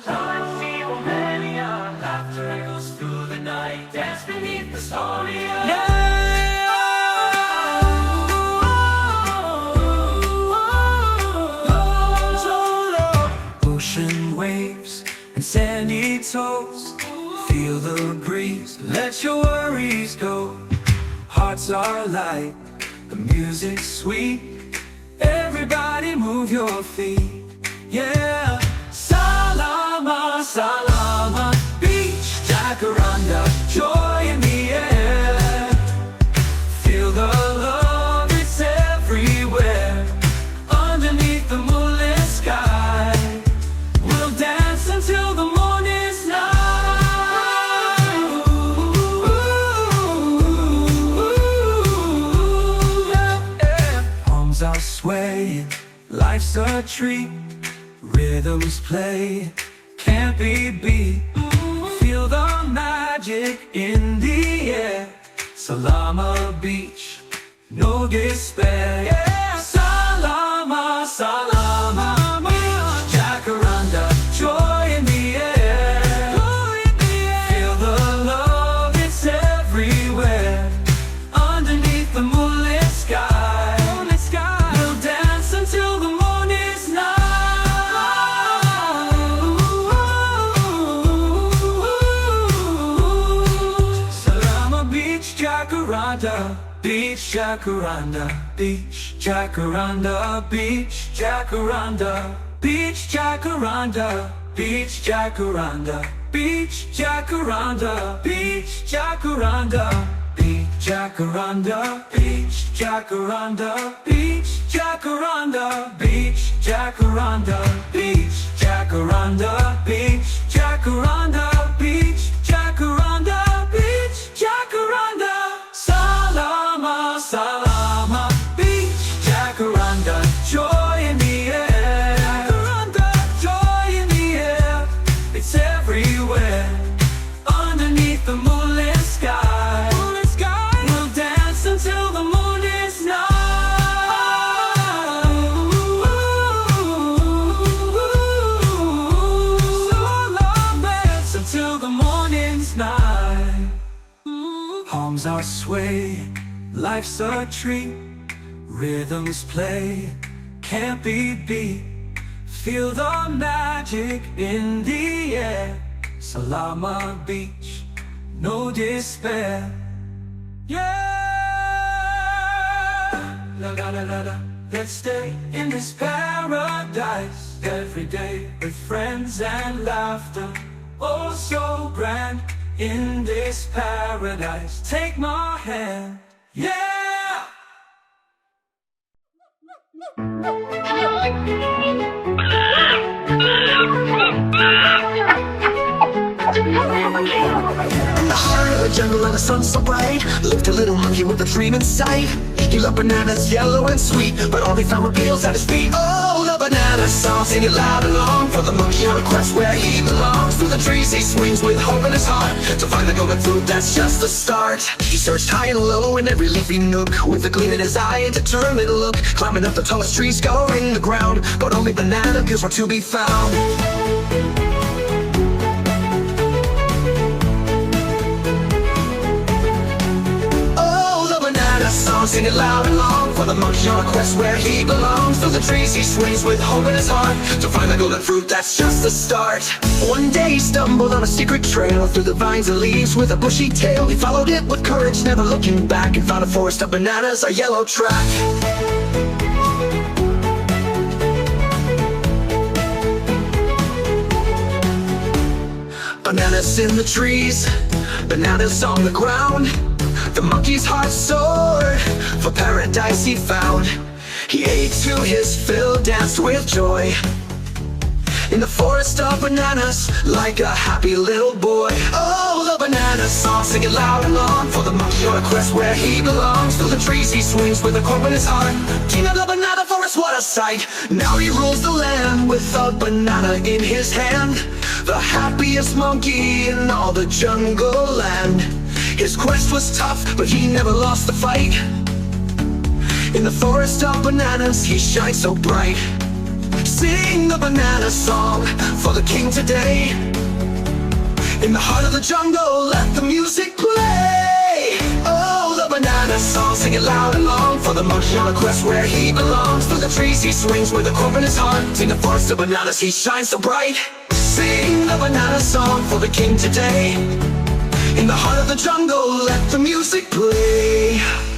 Galaxy or mania, laughter echoes through the night, dance beneath the starry ocean waves and sandy toes, feel the breeze, let your worries go. Hearts are light, the music's sweet, everybody move your feet, yeah. Salama, salama, beach, jacaranda, joy in the air. Feel the love, it's everywhere. Underneath the moonlit sky, we'll dance until the morning's light. Palms are swaying, life's a treat. Rhythms play, can't be beat. Feel the magic in the air. Salama Beach, no despair, yeah. Salama, salama, beach, jacaranda, joy in the air. Feel the love, it's everywhere. Underneath the moonlit sky, we'll dance until the morning's light. Jacaranda, beach, jacaranda, beach, jacaranda, beach, jacaranda, beach, jacaranda, beach, jacaranda, beach, jacaranda, beach, jacaranda, beach, jacaranda, beach, jacaranda, beach, jacaranda, beach, jacaranda, beach, jacaranda, beach, jacaranda, beach, jacaranda, beach, jacaranda. Salama, salama, beach, jacaranda, joy in the air. Jacaranda, joy in the air. It's everywhere. Underneath the moonlit sky, we'll dance until the morning's light. So long dance until the morning's night. Palms are swaying, life's a treat. Rhythms play, can't be beat. Feel the magic in the air. Salama Beach, no despair, yeah. La la la la la. Let's stay in this paradise every day with friends and laughter. Oh, so grand. In this paradise, take my hand, yeah! In the heart of the jungle and the sun so bright, lived a little monkey with a dream in sight. He loved bananas, yellow and sweet, but only found appeals at his feet. Oh, the banana song, sing it loud and long, for the monkey on a quest where he belongs. Through the trees he swings with hope in his heart, to find the golden fruit, that's just the start. He searched high and low in every leafy nook, with a gleam in his eye and determined look, climbing up the tallest trees, scouring the ground, but only banana peels were to be found. Song, sing it loud and long, for the monkey on a quest where he belongs. Through the trees he swings with hope in his heart, to find the golden fruit, that's just the start. One day he stumbled on a secret trail, through the vines and leaves with a bushy tail. He followed it with courage, never looking back, and found a forest of bananas, a yellow track. Bananas in the trees, bananas on the ground. The monkey's heart soared, for paradise he found. He ate to his fill, danced with joy, in the forest of bananas, like a happy little boy. Oh, the banana song, sing it loud and long, for the monkey on a quest where he belongs. Through the trees he swings with a corn in his heart, king of the banana forest, what a sight. Now he rules the land with a banana in his hand, the happiest monkey in all the jungle land. His quest was tough, but he never lost the fight. In the forest of bananas, he shines so bright. Sing a banana song for the king today. In the heart of the jungle, let the music play. Oh, the banana song, sing it loud and long for the monkey on a quest where he belongs. Through the trees he swings with a corn in his heart. In the forest of bananas he shines so bright. Sing the banana song for the king today. In the heart of the jungle, let the music play.